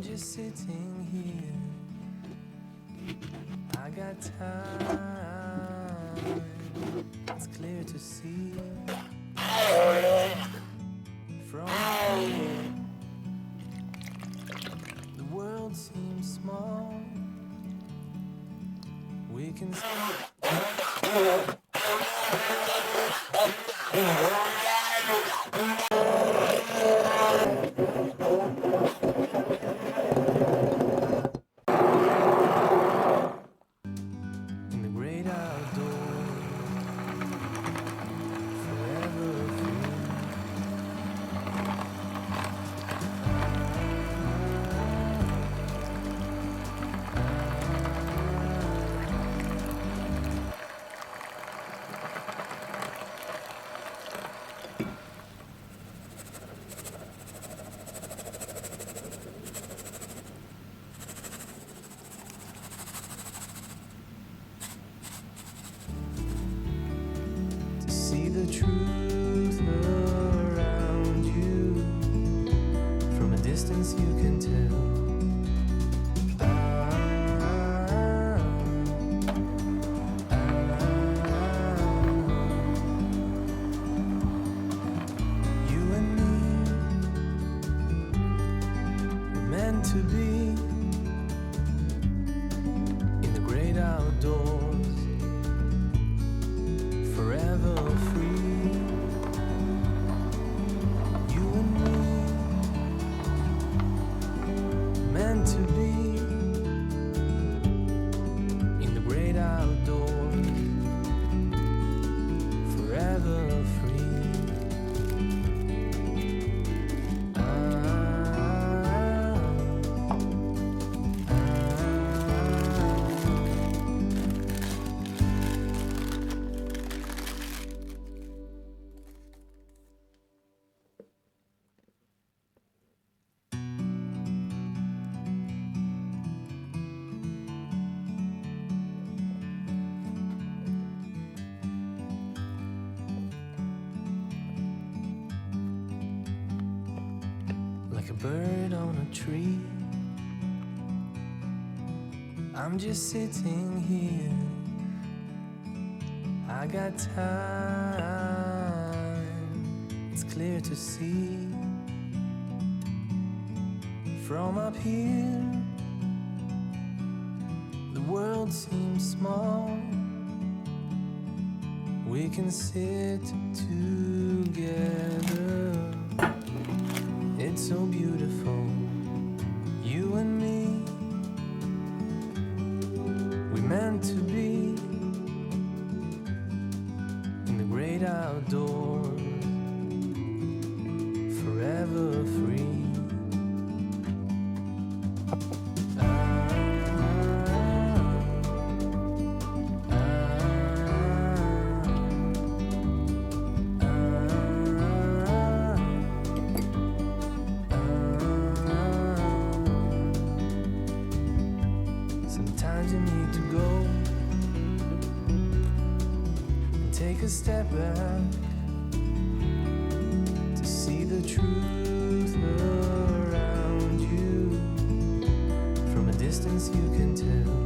just sitting here. I got time. It's clear to see from here. The world seems small. We can in the great outdoors, forever free. To see the truth around you, from a distance you can tell. You and me were meant to be in the great outdoors, forever free. You and me meant to be in the great outdoors, forever free. Like a bird on a tree, I'm just sitting here. I got time. It's clear to see from up here. The world seems small. We can sit together. It's so beautiful, you and me. We meant to be in the great outdoors, forever free. Sometimes you need to go and take a step back to see the truth around you. From a distance you can tell.